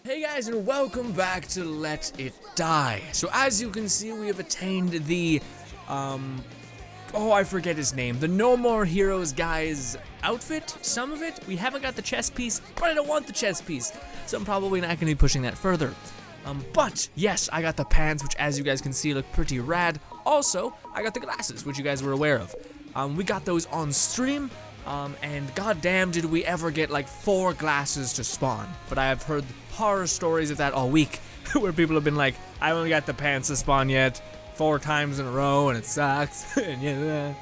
Hey guys, and welcome back to Let It Die. So as you can see, we have attained the, I forget his name. The No More Heroes guy's outfit, some of it. We haven't got the chest piece, but I don't want the chest piece. So I'm probably not gonna be pushing that further. But yes, I got the pants, which as you guys can see, look pretty rad. Also, I got the glasses, which you guys were aware of. We got those on stream. And goddamn did we ever get like 4 glasses to spawn. But I have heard horror stories of that all week, where people have been like, I only got the pants to spawn yet 4 times in a row and it sucks. And yeah.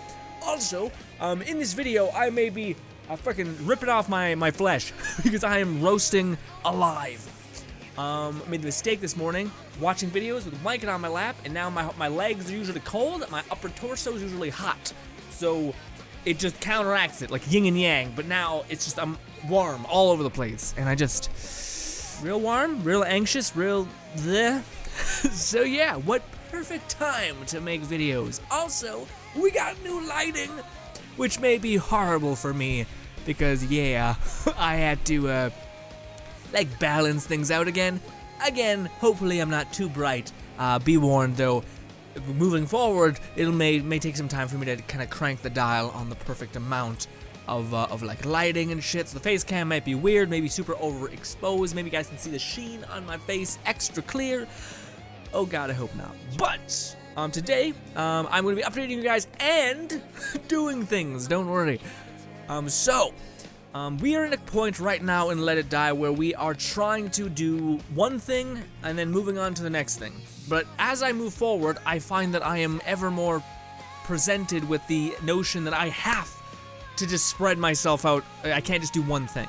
Also, in this video, I may be freaking ripping off my flesh because I am roasting alive. Made the mistake this morning watching videos with a blanket on my lap, and now my legs are usually cold, my upper torso is usually hot. So it just counteracts it, like yin and yang, but now it's just, I'm warm all over the place, and I just, real warm, real anxious, real bleh. So yeah, what perfect time to make videos. Also, we got new lighting, which may be horrible for me, because yeah, I had to, balance things out again. Again, hopefully I'm not too bright. Be warned though, moving forward, it may take some time for me to kind of crank the dial on the perfect amount of like lighting and shit. So the face cam might be weird, maybe super overexposed. Maybe you guys can see the sheen on my face extra clear. Oh god, I hope not. But today, I'm going to be updating you guys and doing things. Don't worry. We are in a point right now in Let It Die where we are trying to do one thing and then moving on to the next thing. But as I move forward, I find that I am ever more presented with the notion that I have to just spread myself out. I can't just do one thing.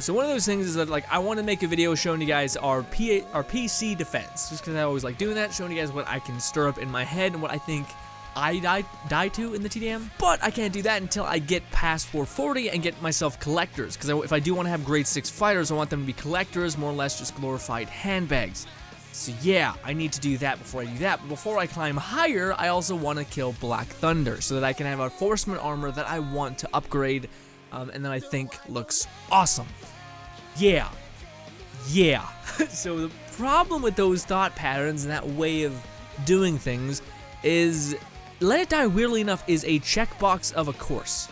So one of those things is that I want to make a video showing you guys our PC defense, just because I always like doing that, showing you guys what I can stir up in my head and what I think I die to in the TDM. But I can't do that until I get past 440 and get myself collectors, because if I do want to have grade 6 fighters, I want them to be collectors, more or less just glorified handbags. So yeah, I need to do that before I do that. But before I climb higher, I also want to kill Black Thunder so that I can have a Forceman armor that I want to upgrade, and that I think looks awesome. Yeah. So the problem with those thought patterns and that way of doing things is Let It Die, weirdly enough, is a checkbox of a course.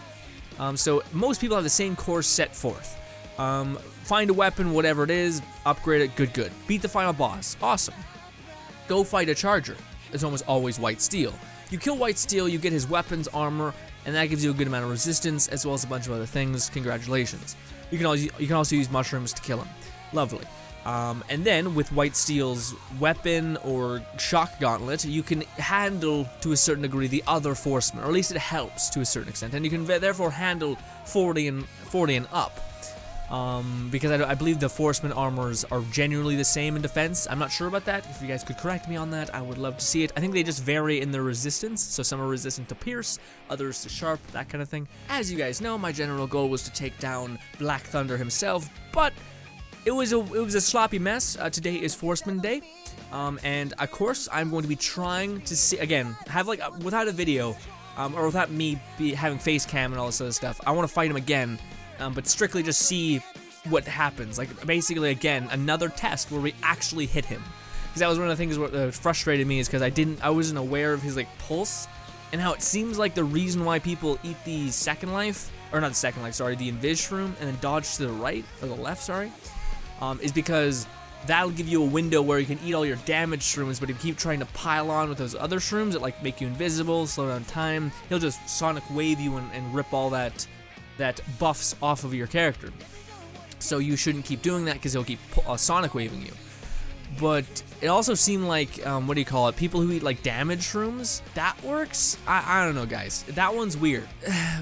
So most people have the same course set forth. Find a weapon, whatever it is, upgrade it, good. Beat the final boss, awesome. Go fight a charger. It's almost always White Steel. You kill White Steel, you get his weapons, armor, and that gives you a good amount of resistance, as well as a bunch of other things. Congratulations. You can also use mushrooms to kill him. Lovely. And then with White Steel's weapon or shock gauntlet, you can handle to a certain degree the other Forcemen, or at least it helps to a certain extent, and you can therefore handle 40 and up. Because I believe the Forceman armors are genuinely the same in defense. I'm not sure about that. If you guys could correct me on that, I would love to see it. I think they just vary in their resistance, so some are resistant to pierce, others to sharp, that kind of thing. As you guys know, my general goal was to take down Black Thunder himself, but it was a sloppy mess. Today is Forceman Day, and of course I'm going to be trying to see, again, have without a video, or without me having face cam and all this other stuff. I want to fight him again. But strictly just see what happens. Basically, again, another test where we actually hit him. Because that was one of the things that frustrated me, is because I wasn't aware of his pulse, and how it seems like the reason why people eat the second life, or not the second life, sorry, the Invis shroom, and then dodge to the right, or the left, sorry, is because that'll give you a window where you can eat all your damage shrooms, but if you keep trying to pile on with those other shrooms that make you invisible, slow down time, he'll just sonic wave you and rip all that buffs off of your character. So you shouldn't keep doing that, because he'll keep sonic waving you. But it also seemed like, people who eat damage shrooms, that works? I don't know, guys. That one's weird.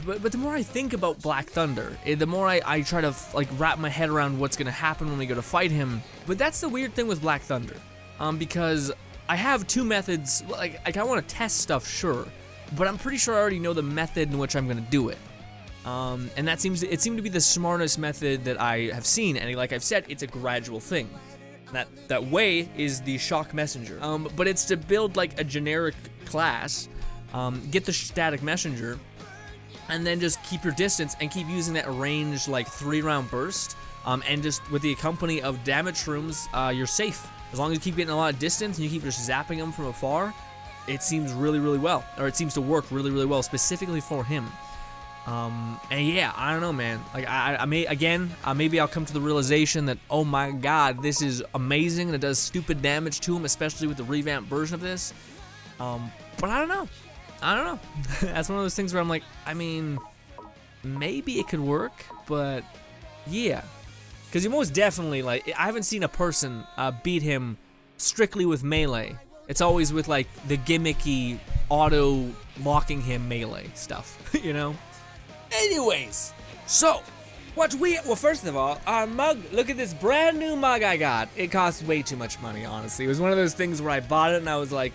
But the more I think about Black Thunder, the more I try to wrap my head around what's gonna happen when we go to fight him. But that's the weird thing with Black Thunder, because I have 2 methods. I want to test stuff, sure, but I'm pretty sure I already know the method in which I'm gonna do it. And it seemed to be the smartest method that I have seen, and like I've said, it's a gradual thing. That way is the Shock Messenger. But it's to build a generic class, get the Static Messenger, and then just keep your distance and keep using that ranged 3-round burst. and just with the company of damage shrooms, you're safe. As long as you keep getting a lot of distance and you keep just zapping them from afar, it seems really, really well. Or it seems to work really, really well, specifically for him. And yeah, I don't know, man. Like, maybe I'll come to the realization that, oh my god, this is amazing and it does stupid damage to him, especially with the revamped version of this. But I don't know. That's one of those things where I'm like, I mean, maybe it could work, but yeah. Because you most definitely, like, I haven't seen a person beat him strictly with melee. It's always with, like, the gimmicky auto-locking him melee stuff, you know? Anyways, so, well, first of all, our mug, look at this brand new mug I got. It costs way too much money, honestly. It was one of those things where I bought it and I was like,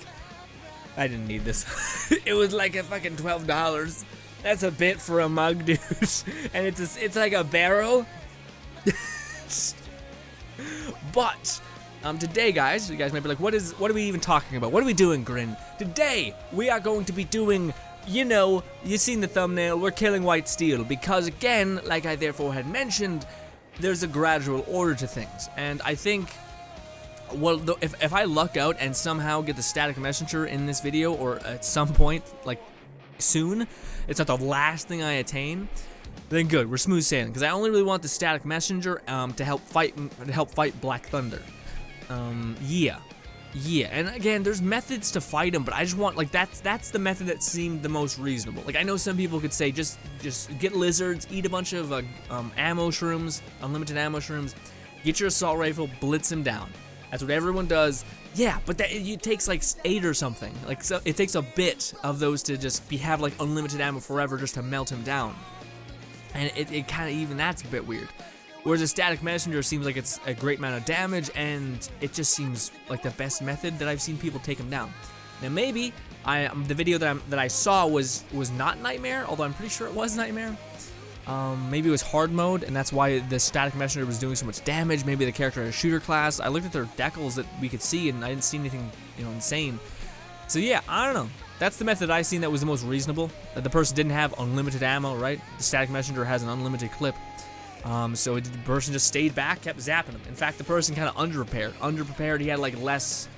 I didn't need this. It was like a fucking $12. That's a bit for a mug, dude. And it's like a barrel. But today, guys, you guys might be like, what are we even talking about? What are we doing, Grin? Today, we are going to be doing, you know, you've seen the thumbnail, we're killing White Steel, because again, like I therefore had mentioned, there's a gradual order to things, and I think, well, if I luck out and somehow get the Static Messenger in this video, or at some point, like, soon, it's not the last thing I attain, then good, we're smooth sailing, because I only really want the Static Messenger to help fight Black Thunder. Yeah, and again, there's methods to fight him, but I just want, like, that's the method that seemed the most reasonable. Like, I know some people could say, just get lizards, eat a bunch of ammo shrooms, unlimited ammo shrooms, get your assault rifle, blitz him down. That's what everyone does. Yeah, but it takes like 8 or something. Like, so it takes a bit of those to just have like unlimited ammo forever just to melt him down. And it kind of, even that's a bit weird. Whereas a Static Messenger seems like it's a great amount of damage, and it just seems like the best method that I've seen people take him down. Now maybe the video that I saw was not Nightmare, although I'm pretty sure it was Nightmare. Maybe it was hard mode, and that's why the Static Messenger was doing so much damage. Maybe the character had a shooter class. I looked at their decals that we could see, and I didn't see anything, you know, insane. So yeah, I don't know. That's the method I seen that was the most reasonable. That the person didn't have unlimited ammo, right? The Static Messenger has an unlimited clip. So the person just stayed back, kept zapping him. In fact, the person kind of underprepared. He had like less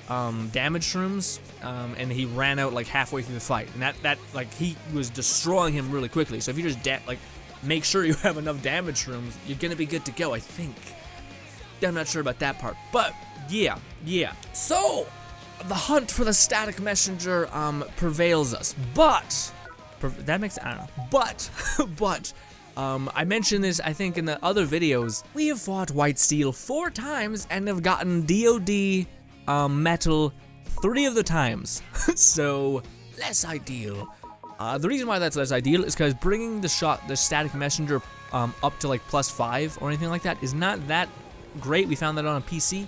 damage shrooms, and he ran out like halfway through the fight. And that like he was destroying him really quickly. So if you just like make sure you have enough damage shrooms, you're gonna be good to go, I think. I'm not sure about that part, but yeah. So the hunt for the Static Messenger prevails us, but that makes, I don't know, but I mentioned this, I think, in the other videos. We have fought White Steel 4 times and have gotten DoD metal 3 of the times. So, less ideal. The reason why that's less ideal is because bringing the Static Messenger up to like +5 or anything like that is not that great. We found that on a PC.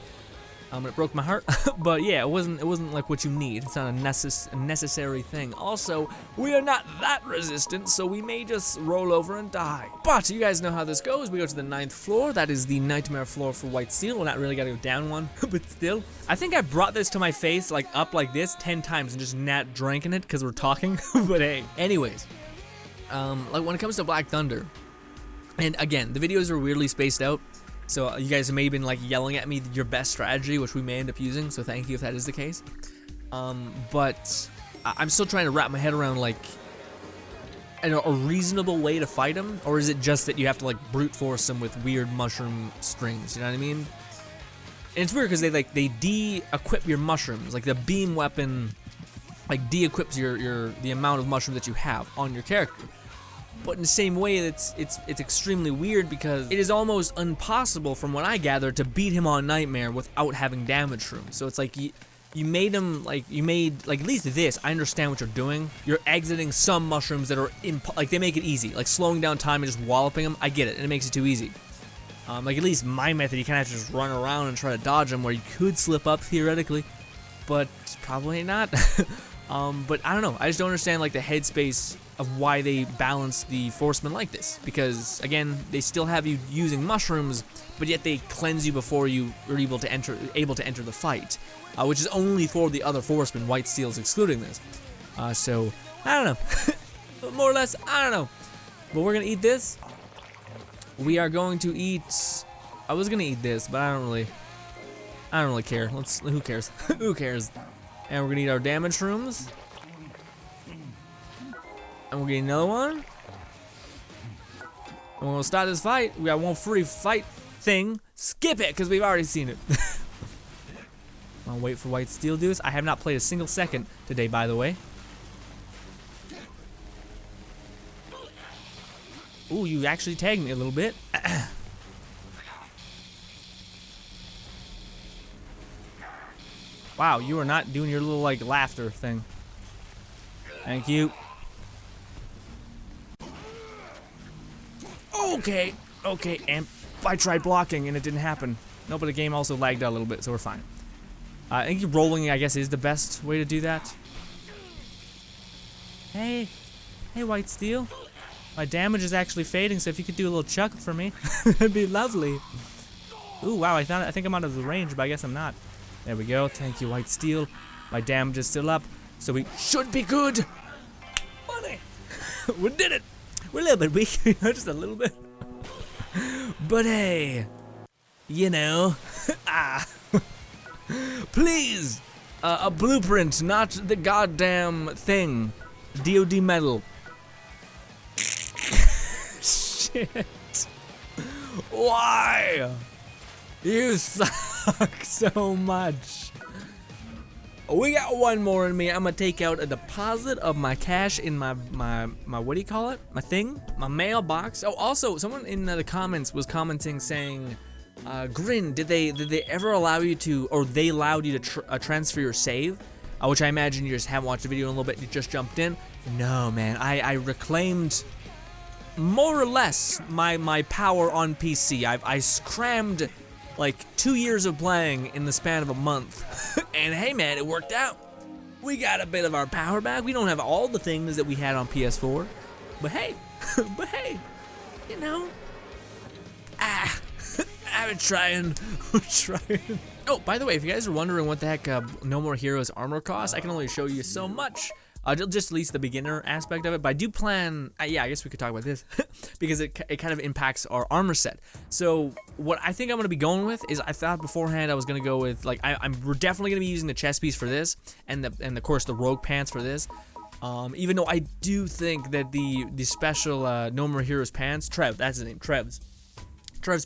It broke my heart, but yeah, it wasn't like what you need. It's not a necessary thing. Also, we are not that resistant, so we may just roll over and die. But you guys know how this goes. We go to the 9th floor. That is the Nightmare floor for White Steel. We're not really gotta go down one, but still. I think I brought this to my face, like up like this 10 times and just not drinking it because we're talking. But hey, anyways, like when it comes to Black Thunder, and again, the videos are weirdly spaced out. So you guys may have been like yelling at me your best strategy, which we may end up using, so thank you if that is the case. But I'm still trying to wrap my head around like a reasonable way to fight him, or is it just that you have to like brute force him with weird mushroom strings, you know what I mean? And it's weird because they de-equip your mushrooms, like the beam weapon like de-equips the amount of mushrooms that you have on your character. But in the same way, it's extremely weird because it is almost impossible, from what I gather, to beat him on Nightmare without having damage shrooms. So it's like you made him like at least this. I understand what you're doing. You're exiting some mushrooms that are like they make it easy, like slowing down time and just walloping them. I get it, and it makes it too easy. Like at least my method, you kind of have to just run around and try to dodge them, where you could slip up theoretically, but probably not. But I don't know. I just don't understand like the headspace of why they balance the Forcemen like this, because again, they still have you using mushrooms, but yet they cleanse you before you are able to enter the fight, which is only for the other Forcemen. White Steel's excluding this. So I don't know. More or less, I don't know. But we're gonna eat this. we are going to eat. I was gonna eat this, but I don't really care. Who cares? Who cares? And we're gonna eat our damage shrooms. And we're getting another one. And we'll start this fight. We got one free fight thing. Skip it, because we've already seen it. I'll wait for White Steel to do this. I have not played a single second today, by the way. Ooh, you actually tagged me a little bit. Wow, you are not doing your little, like, laughter thing. Thank you. Okay, and I tried blocking and it didn't happen. No, but the game also lagged out a little bit, so we're fine. I think rolling, I guess, is the best way to do that. Hey, White Steel. My damage is actually fading, so if you could do a little chuck for me, that'd be lovely. Ooh, wow, I think I'm out of the range, but I guess I'm not. There we go. Thank you, White Steel. My damage is still up, so we should be good. Money. We did it. We're a little bit weak, just a little bit. But hey, you know, please, a blueprint, not the goddamn thing. DOD medal. Shit. Why? You suck so much. We got one more in me. I'm gonna take out a deposit of my cash in my what do you call it? My thing? My mailbox. Oh, also, someone in the comments was commenting saying, Grin, did they ever allow you to, or they allowed you to transfer your save? Which I imagine you just haven't watched the video in a little bit, you just jumped in. No, man, I reclaimed more or less my power on PC. I crammed like 2 years of playing in the span of a month. And hey man, it worked out. We got a bit of our power back. We don't have all the things that we had on PS4. But hey, you know. I've been trying. Oh, by the way, if you guys are wondering what the heck No More Heroes armor costs, I can only show you so much. Just at least the beginner aspect of it, but I do plan, yeah, I guess we could talk about this, because it kind of impacts our armor set. So what I think I'm going to be going with is, I thought beforehand I was going to go with, like, we're definitely going to be using the chest piece for this, and of course the rogue pants for this. Even though I do think that the special No More Heroes pants, Trev, that's his name, Trev's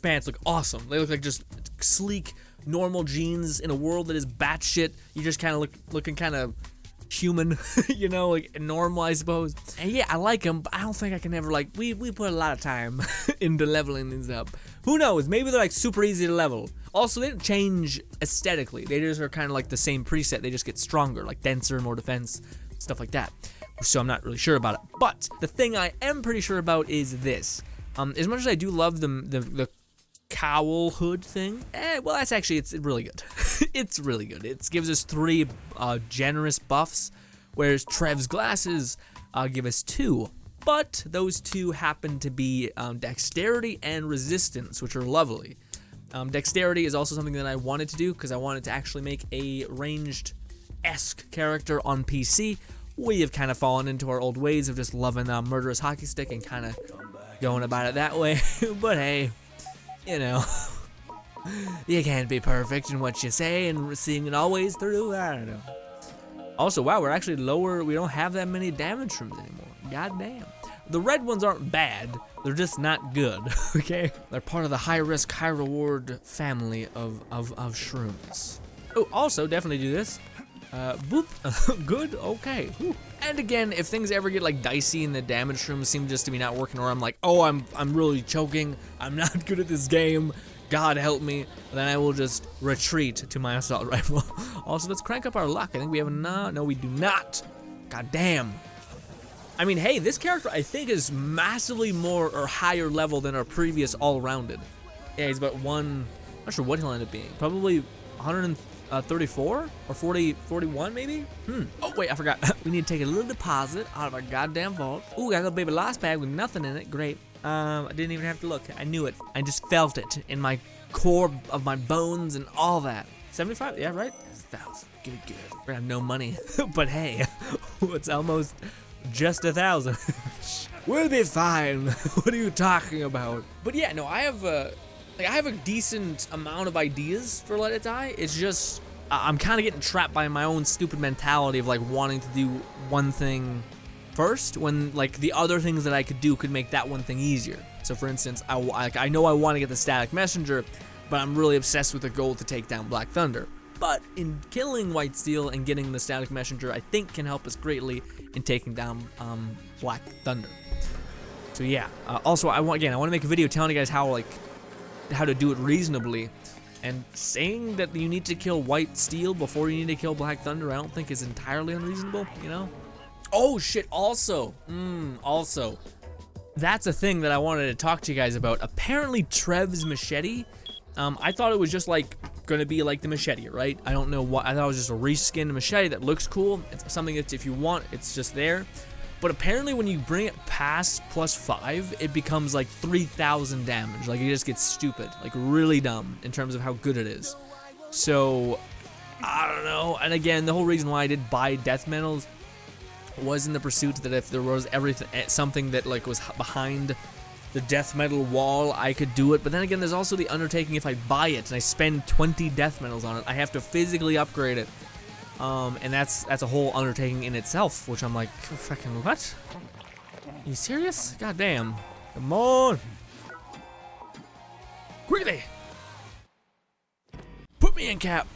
pants look awesome. They look like just sleek, normal jeans in a world that is batshit. You just kind of looking kind of human, you know, like normal, I suppose. And yeah, I like them, but I don't think I can ever, like, we put a lot of time into leveling these up. Who knows? Maybe they're like super easy to level. Also, they don't change aesthetically. They just are kind of like the same preset. They just get stronger, like denser, more defense, stuff like that. So I'm not really sure about it. But the thing I am pretty sure about is this. As much as I do love the cowl hood thing, well, that's actually, it's really good. It's really good. It gives us 3 generous buffs, whereas Trev's glasses give us 2. But those 2 happen to be dexterity and resistance, which are lovely. Dexterity is also something that I wanted to do, because I wanted to actually make a ranged-esque character on PC. We have kind of fallen into our old ways of just loving murderous hockey stick and kind of going about it that way. But hey, you know, you can't be perfect in what you say and seeing it always through. I don't know. Also, wow, we're actually lower. We don't have that many damage shrooms anymore. God damn. The red ones aren't bad. They're just not good, okay? They're part of the high-risk, high-reward family of shrooms. Oh, also, definitely do this. Boop. Good, okay. Whew. And again, if things ever get like dicey and the damage shrooms seem just to be not working, or I'm like, oh, I'm really choking, I'm not good at this game, God help me, then I will just retreat to my assault rifle. Also, let's crank up our luck. I think we have enough. No, we do not. God damn. I mean, hey, this character I think is massively more or higher level than our previous all-rounded. Yeah, he's about one, I'm not sure what he'll end up being. Probably 134 or 41 maybe? Oh wait, I forgot. We need to take a little deposit out of our goddamn vault. Ooh, got a little baby lost bag with nothing in it. Great. I didn't even have to look. I knew it. I just felt it in my core of my bones and all that. 75? Yeah, right? 1,000. Good. We're gonna have no money. But hey, it's almost just 1,000. We'll be fine. What are you talking about? But yeah, no, I have a decent amount of ideas for Let It Die. It's just I'm kind of getting trapped by my own stupid mentality of like wanting to do one thing first when like the other things that I could do could make that one thing easier. So for instance, I know I want to get the Static Messenger, but I'm really obsessed with the goal to take down Black Thunder. But in killing White Steel and getting the Static Messenger, I think can help us greatly in taking down Black Thunder. So yeah. Also, I want to make a video telling you guys how to do it reasonably. And saying that you need to kill White Steel before you need to kill Black Thunder, I don't think is entirely unreasonable. You know? Oh shit! Also, that's a thing that I wanted to talk to you guys about. Apparently, Trev's machete. I thought it was just like gonna be like the machete, right? I don't know what. I thought it was just a reskinned machete that looks cool. It's something that if you want, it's just there. But apparently, when you bring it past +5, it becomes like 3,000 damage. Like it just gets stupid, like really dumb in terms of how good it is. So I don't know. And again, the whole reason why I did buy death medals was in the pursuit that if there was something that like was behind the death metal wall, I could do it. But then again, there's also the undertaking. If I buy it and I spend 20 death medals on it, I have to physically upgrade it, and that's a whole undertaking in itself. Which I'm like, fucking what? Are you serious? God damn! Come on, quickly, put me in, Cap.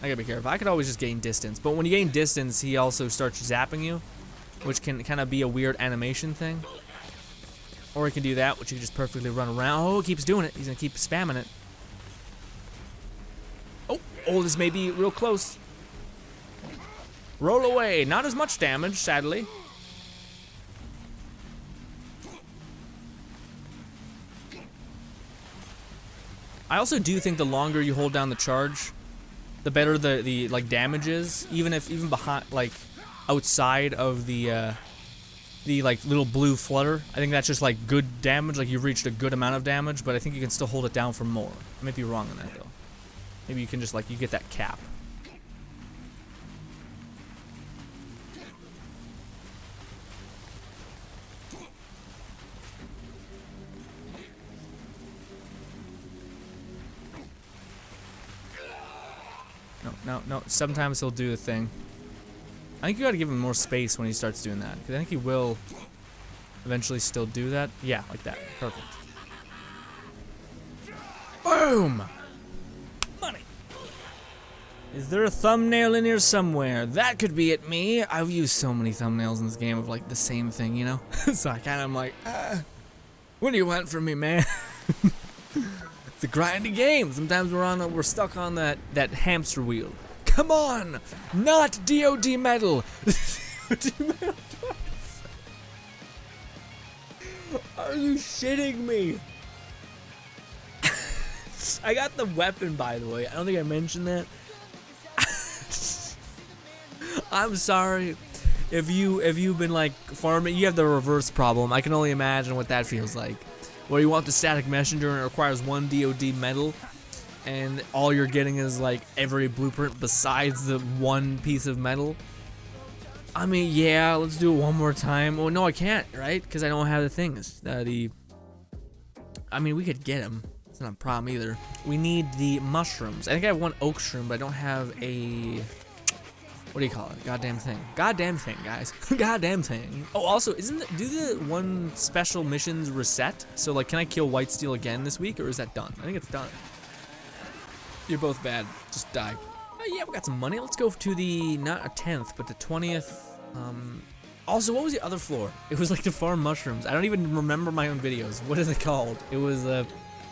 I gotta be careful. I could always just gain distance, but when you gain distance, he also starts zapping you, which can kind of be a weird animation thing. Or he can do that, which you can just perfectly run around. Oh, he keeps doing it. He's gonna keep spamming it. Oh, this may be real close. Roll away. Not as much damage, sadly. I also do think the longer you hold down the charge, the better the like damage is, even behind, like outside of the like little blue flutter. I think that's just like good damage, like you've reached a good amount of damage, but I think you can still hold it down for more. I might be wrong on that though. Maybe you can just like, you get that cap. No. Sometimes he'll do the thing. I think you gotta give him more space when he starts doing that, because I think he will eventually still do that. Yeah, like that. Perfect. Boom! Money! Is there a thumbnail in here somewhere? That could be it, me. I've used so many thumbnails in this game of like the same thing, you know? So I kinda am like, what do you want from me, man? It's a grindy game. Sometimes we're stuck on that hamster wheel. Come on, not DOD metal. DOD metal twice. Are you shitting me? I got the weapon, by the way. I don't think I mentioned that. I'm sorry if you've been like farming. You have the reverse problem. I can only imagine what that feels like. Where you want the Static Messenger and it requires 1 DOD medal, and all you're getting is like every blueprint besides the 1 piece of metal. I mean, yeah, let's do it one more time. Oh no, I can't, right? Because I don't have the things. I mean, we could get them. It's not a problem either. We need the mushrooms. I think I have 1 oak shroom, but I don't have a... What do you call it? Goddamn thing. Goddamn thing, guys. Goddamn thing. Oh, also, do the 1 special missions reset? So, like, can I kill White Steel again this week, or is that done? I think it's done. You're both bad. Just die. Oh, yeah, we got some money. Let's go to the, not a 10th, but the 20th. Also, what was the other floor? It was like to farm mushrooms. I don't even remember my own videos. What is it called? It was,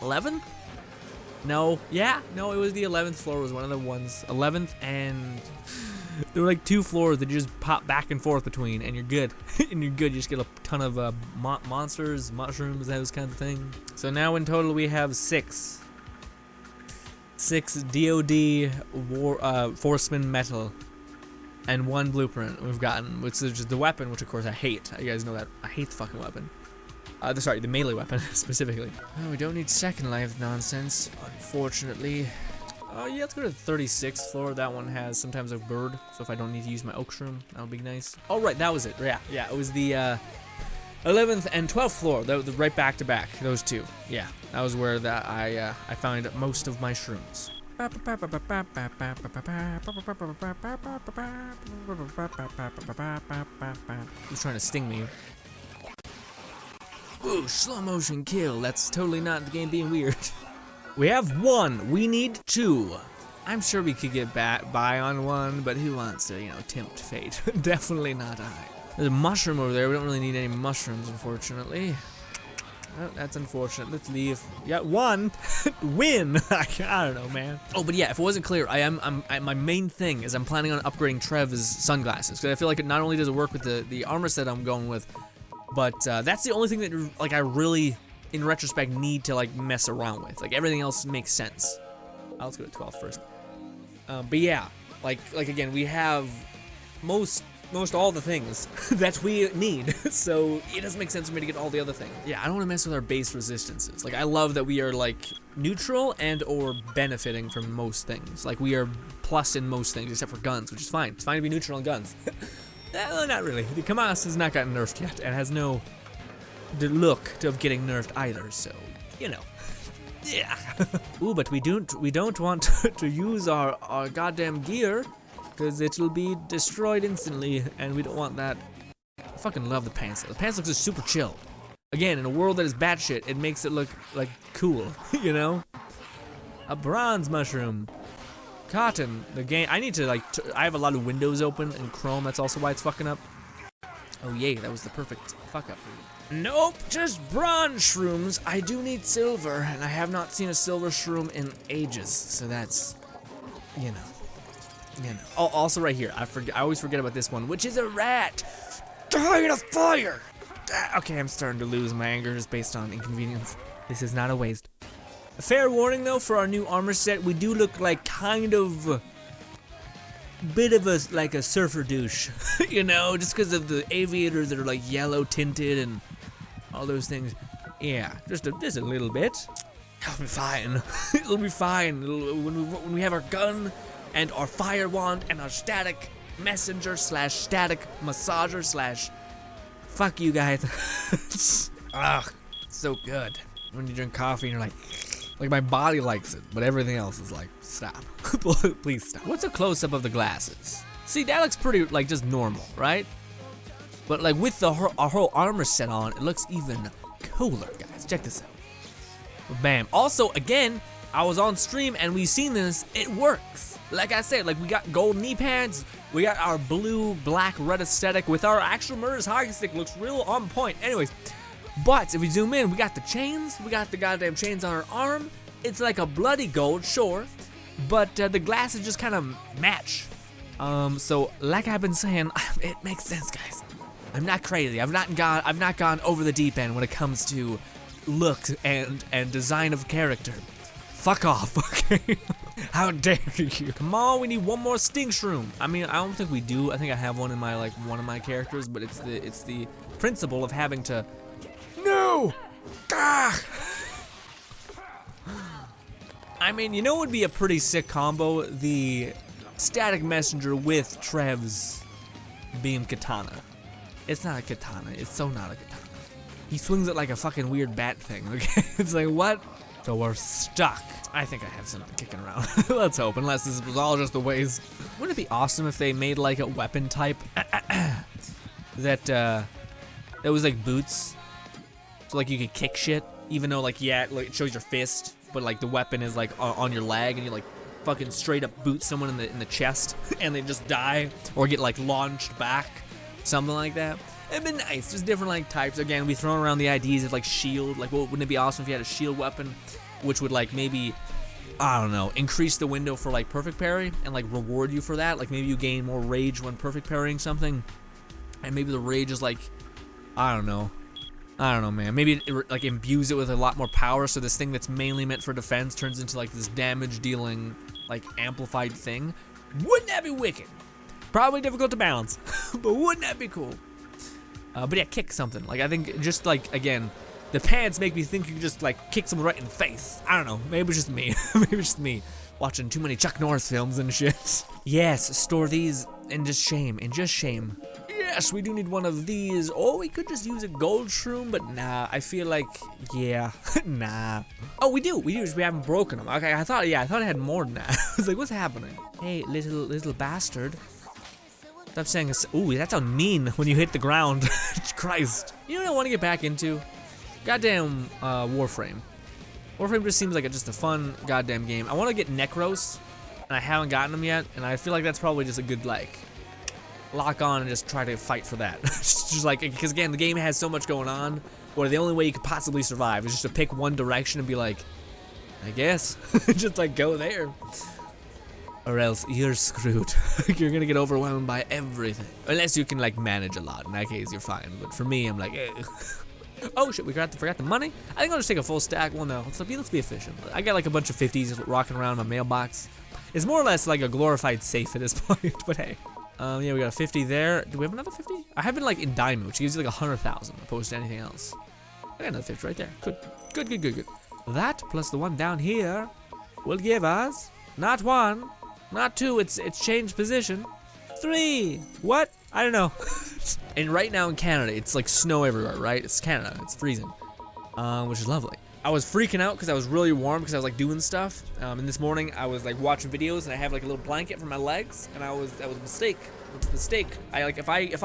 11th? No. Yeah. No, it was the 11th floor was one of the ones. 11th and... There were like 2 floors that you just pop back and forth between, and you're good. And you're good. You just get a ton of monsters, mushrooms, those kinds of things. So now in total we have 6 DOD Forceman metal and 1 blueprint we've gotten, which is just the weapon, which of course I hate. You guys know that. I hate the fucking weapon. Sorry, the melee weapon specifically. Oh, we don't need second life nonsense, unfortunately. Yeah, let's go to the 36th floor. That one has sometimes a bird, so if I don't need to use my oak shroom, that would be nice. Oh, right, that was it. Yeah, it was the 11th and 12th floor. That was right back to back. Those two. Yeah, that was where I found most of my shrooms. He's trying to sting me. Ooh, slow motion kill. That's totally not the game being weird. We have one. We need two. I'm sure we could get by on one, but who wants to, tempt fate? Definitely not I. There's a mushroom over there. We don't really need any mushrooms, unfortunately. Oh, that's unfortunate. Let's leave. Yeah, one. Win. I don't know, man. Oh, but yeah, if it wasn't clear, my main thing is I'm planning on upgrading Trev's sunglasses, because I feel like it not only does it work with the armor set I'm going with, but that's the only thing that I really, in retrospect, need to mess around with. Everything else makes sense. Let's go to 12 first. But yeah, again, we have most all the things that we need, so it doesn't make sense for me to get all the other things. Yeah, I don't want to mess with our base resistances. I love that we are neutral and or benefiting from most things. We are plus in most things except for guns, which is fine. It's fine to be neutral on guns. Not really. The Kamas has not gotten nerfed yet and has no look of getting nerfed either, so yeah. Ooh, but we don't want to use our goddamn gear, because it'll be destroyed instantly, and we don't want that. I fucking love the pants. The pants looks just super chill. Again, in a world that is batshit, it makes it look cool, A bronze mushroom. Cotton. The game. I need to I have a lot of windows open in Chrome. That's also why it's fucking up. Oh yay, that was the perfect fuck up for me. Nope, just bronze shrooms. I do need silver, and I have not seen a silver shroom in ages. So that's, Oh, also right here, I always forget about this one, which is a rat. Die in a fire. Okay, I'm starting to lose my anger just based on inconvenience. This is not a waste. A fair warning though, for our new armor set, we do look like kind of bit of a a surfer douche, just because of the aviators that are yellow tinted and all those things. Yeah, just a little bit. It'll be fine. It'll be fine. When we have our gun and our fire wand and our static messenger / static massager / fuck you guys. Ugh, so good. When you drink coffee and you're my body likes it, but everything else is stop. Please stop. What's a close-up of the glasses? See, that looks pretty, just normal, right? But, with our whole armor set on, it looks even cooler, guys. Check this out. Bam. Also, again, I was on stream and we seen this. It works. Like I said, we got gold knee pads. We got our blue, black, red aesthetic with our actual murderous hockey stick. Looks real on point. Anyways. But if we zoom in, we got the chains. We got the goddamn chains on our arm. It's a bloody gold, sure, but the glasses just kind of match. So like I've been saying, it makes sense, guys. I'm not crazy. I've not gone over the deep end when it comes to look and design of character. Fuck off, okay? How dare you? Come on, we need one more sting shroom. I mean, I don't think we do. I think I have one in my one of my characters, but it's the principle of having to. No! Ah! I mean, what would be a pretty sick combo? The static messenger with Trev's beam katana. It's not a katana. It's so not a katana. He swings it like a fucking weird bat thing, okay? It's what? So we're stuck. I think I have something kicking around. Let's hope, unless this was all just a waste. Wouldn't it be awesome if they made a weapon type that was boots? So you could kick shit, even though it shows your fist, but the weapon is on your leg, and you fucking straight up boot someone in the chest, and they just die or get launched back, something like that. It'd been nice, just different types. Again, we thrown around the ideas of shield. Wouldn't it be awesome if you had a shield weapon, which would maybe, I don't know, increase the window for perfect parry and reward you for that. Maybe you gain more rage when perfect parrying something, and maybe the rage is I don't know, man. Maybe it imbues it with a lot more power, so this thing that's mainly meant for defense turns into this damage-dealing, amplified thing. Wouldn't that be wicked? Probably difficult to balance, but wouldn't that be cool? But yeah, kick something. I think just again, the pants make me think you can just like kick someone right in the face. I don't know, maybe it's just me. Maybe it's just me watching too many Chuck Norris films and shit. Yes, store these and just shame, Yes, we do need one of these. Or we could just use a gold shroom, but nah, I feel like, yeah, nah. Oh, we do, we haven't broken them. Okay, I thought I had more than that. I was like, what's happening? Hey, little bastard. Stop saying, ooh, that sounds mean when you hit the ground. Christ. You know what I want to get back into? Goddamn Warframe. Warframe just seems like just a fun goddamn game. I want to get Necros, and I haven't gotten them yet, and I feel like that's probably just a good, like, lock on and just try to fight for that. Just like, because again, the game has so much going on, where the only way you could possibly survive is just to pick one direction and be like, I guess, just like go there. Or else you're screwed. You're gonna get overwhelmed by everything. Unless you can like manage a lot, in that case you're fine. But for me, I'm like, eh. Oh shit, we forgot the money? I think I'll just take a full stack. Well no, let's be efficient. I got like a bunch of 50s rocking around my mailbox. It's more or less like a glorified safe at this point, but hey. Yeah, we got a 50 there. Do we have another 50? I have been like in Daimu, which gives you like 100,000 opposed to anything else. I got another 50 right there. Good. That plus the one down here will give us not 1, not 2. It's changed position. 3. What? I don't know. And right now in Canada, it's like snow everywhere, right? It's Canada. It's freezing, which is lovely. I was freaking out because I was really warm because I was like doing stuff. And this morning I was like watching videos and I have like a little blanket for my legs, and that was a mistake. It's a mistake. I like if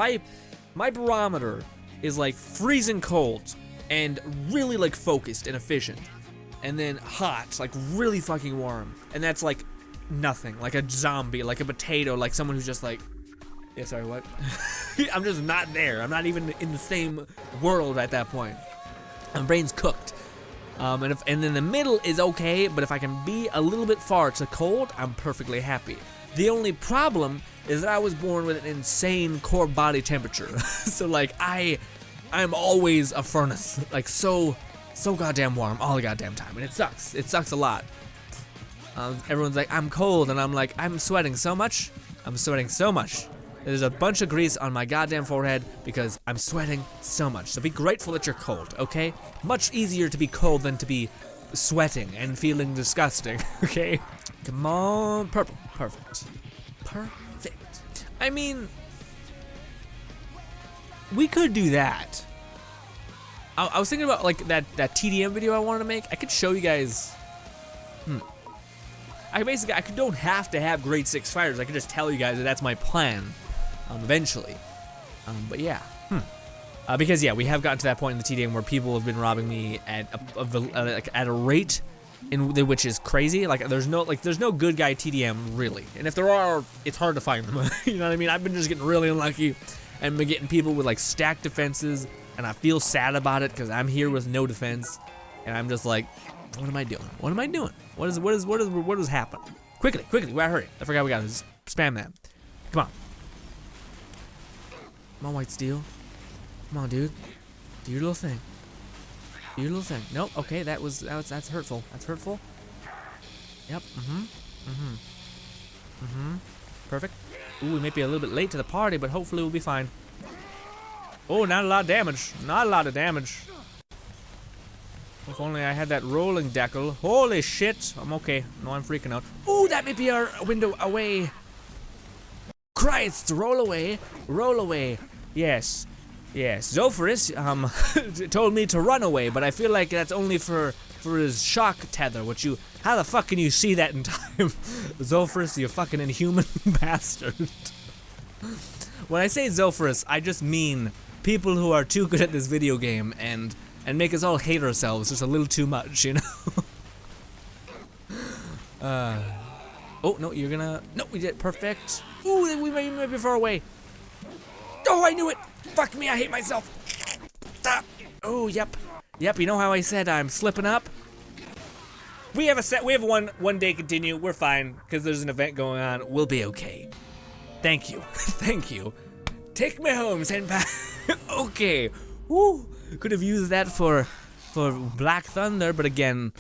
my barometer is like freezing cold and really like focused and efficient, and then hot, like really fucking warm, and that's like nothing, like a zombie, like a potato, like someone who's just like, yeah, sorry, what? I'm just not there. I'm not even in the same world at that point. My brain's cooked. And then the middle is okay, but if I can be a little bit far to cold, I'm perfectly happy. The only problem is that I was born with an insane core body temperature. So like I'm always a furnace, like so goddamn warm all the goddamn time, and it sucks. It sucks a lot. Everyone's like, I'm cold, and I'm like, I'm sweating so much. There's a bunch of grease on my goddamn forehead because I'm sweating so much. So be grateful that you're cold, okay? Much easier to be cold than to be sweating and feeling disgusting, okay? Come on, purple. Perfect. I mean, we could do that. I was thinking about like that TDM video I wanted to make. I could show you guys. I don't have to have grade 6 fighters. I could just tell you guys that that's my plan. Eventually, but yeah, because yeah, we have gotten to that point in the TDM where people have been robbing me at a rate which is crazy. Like there's no good guy TDM really, and if there are, it's hard to find them. You know what I mean? I've been just getting really unlucky and been getting people with like stacked defenses, and I feel sad about it because I'm here with no defense, and I'm just like, what am I doing? What is happening? Quickly, I hurry. I forgot we got to just spam that. Come on, White Steel. Come on, dude. Do your little thing. Nope. Okay, that's hurtful. Yep. Perfect. Ooh, we may be a little bit late to the party, but hopefully we'll be fine. Oh, not a lot of damage. If only I had that rolling decal. Holy shit. I'm okay. No, I'm freaking out. Ooh, that may be our window away. Christ, roll away. Yes. Zophorus told me to run away, but I feel like that's only for his shock tether, how the fuck can you see that in time? Zophorus, you fucking inhuman bastard. When I say Zophorus, I just mean people who are too good at this video game and make us all hate ourselves just a little too much, you know? Oh, no, no, we did perfect. Ooh, we may be far away. Oh, I knew it. Fuck me, I hate myself. Stop. Oh, yep, you know how I said I'm slipping up? We have a one day continue. We're fine, because there's an event going on. We'll be okay. Thank you. Take me home, senpai. Okay. Woo. Could have used that for Black Thunder, but again,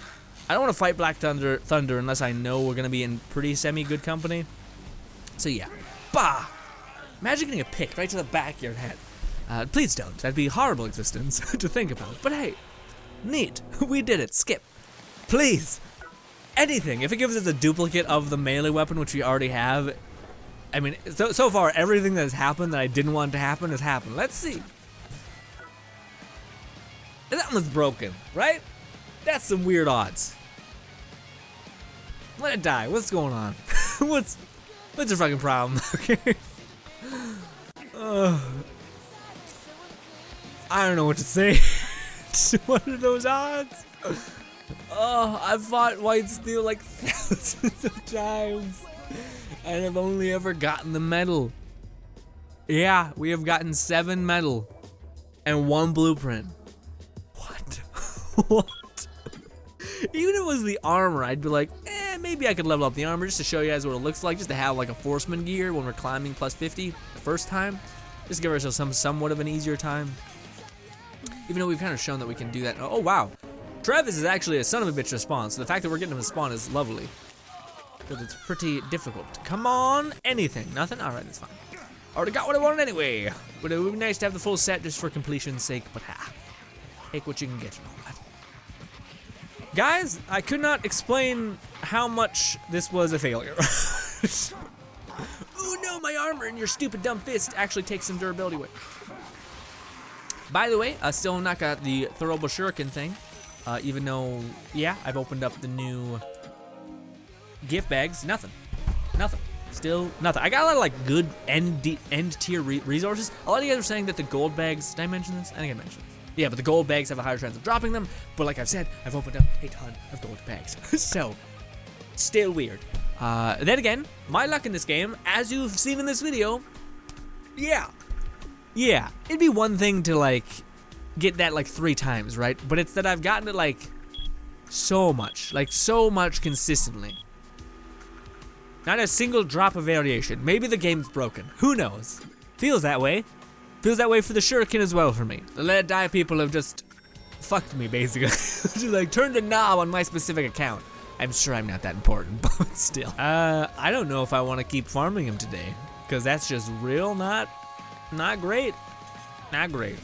I don't want to fight Black Thunder unless I know we're gonna be in pretty semi-good company. So yeah, bah! Imagine getting a pick right to the back of your head. Please don't. That'd be a horrible existence to think about. But hey, Neat. We did it. Skip. Please. Anything. If it gives us a duplicate of the melee weapon, which we already have. I mean, so far, everything that has happened that I didn't want to happen has happened. Let's see. That one's broken, right? That's some weird odds. Let it die. What's going on? What's your fucking problem? Okay. I don't know what to say. What are those odds? Oh, I've fought White Steel like thousands of times, and I've only ever gotten the medal. Yeah, we have gotten 7 medal and 1 blueprint. What? What? Even if it was the armor, I'd be like, maybe I could level up the armor just to show you guys what it looks like, just to have like a Forceman gear when we're climbing plus 50 the first time. Just give ourselves somewhat of an easier time. Even though we've kind of shown that we can do that. Oh, wow. Travis is actually a son of a bitch to spawn, so the fact that we're getting him to spawn is lovely. Because it's pretty difficult. Come on, anything. Nothing? Alright, that's fine. Already got what I wanted anyway. But it would be nice to have the full set just for completion's sake, but take what you can get and all that. Guys, I could not explain how much this was a failure. Oh no, my armor and your stupid dumb fist actually takes some durability away. By the way, I still have not got the throwable shuriken thing. Even though, yeah, I've opened up the new gift bags. Nothing. Still nothing. I got a lot of like good end tier resources. A lot of you guys are saying that the gold bags, did I mention this? I think I mentioned this. Yeah, but the gold bags have a higher chance of dropping them. But like I've said, I've opened up a ton of gold bags. So, still weird. Then again, my luck in this game, as you've seen in this video, yeah, it'd be one thing to like get that like 3 times, right? But it's that I've gotten it like so much consistently. Not a single drop of variation. Maybe the game's broken. Who knows? Feels that way. Feels that way for the shuriken as well for me. The Let It Die people have just fucked me basically. Just like turned a knob on my specific account. I'm sure I'm not that important, but still. I don't know if I want to keep farming him today, because that's just real not great. Not great.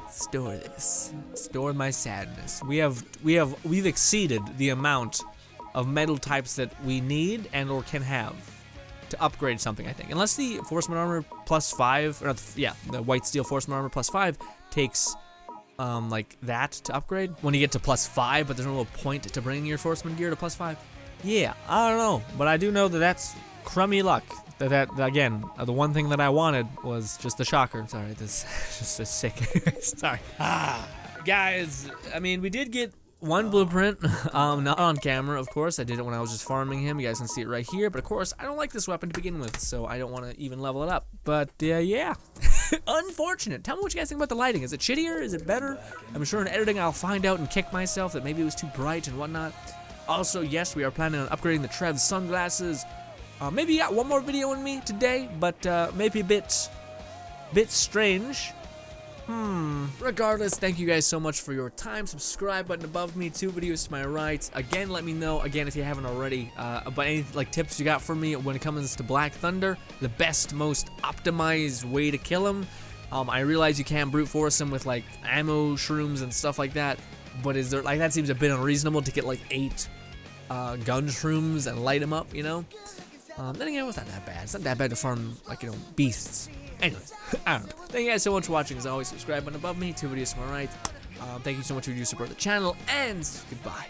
Store this. Store my sadness. We've exceeded the amount of metal types that we need and or can have to upgrade something, I think. Unless the Forceman armor plus 5, or the White Steel Forceman armor plus 5 takes like that to upgrade when you get to plus 5, but there's no real point to bringing your Forceman gear to plus 5. Yeah, I don't know, but I do know that that's crummy luck. That again, the one thing that I wanted was just the shocker. Sorry, this just is sick. Sorry. Guys, I mean, we did get 1 blueprint, not on camera, of course. I did it when I was just farming him. You guys can see it right here. But of course, I don't like this weapon to begin with, so I don't want to even level it up. But yeah, unfortunate. Tell me what you guys think about the lighting. Is it shittier? Is it better? I'm sure in editing I'll find out and kick myself that maybe it was too bright and whatnot. Also, yes, we are planning on upgrading the Trev sunglasses. Maybe you got one more video in me today, but maybe a bit strange. Regardless, thank you guys so much for your time. Subscribe button above me, 2 videos to my right. Again, let me know, again, if you haven't already, about any like tips you got for me when it comes to Black Thunder, the best, most optimized way to kill him. I realize you can't brute force him with like ammo shrooms and stuff like that, but is there like that seems a bit unreasonable to get like 8 gun shrooms and light him up, you know? Then again, it's not that bad. It's not that bad to farm, like, you know, beasts. Anyways, I don't know. Thank you guys so much for watching. As always, subscribe button above me, 2 videos to my right. Thank you so much for your support of the channel, and goodbye.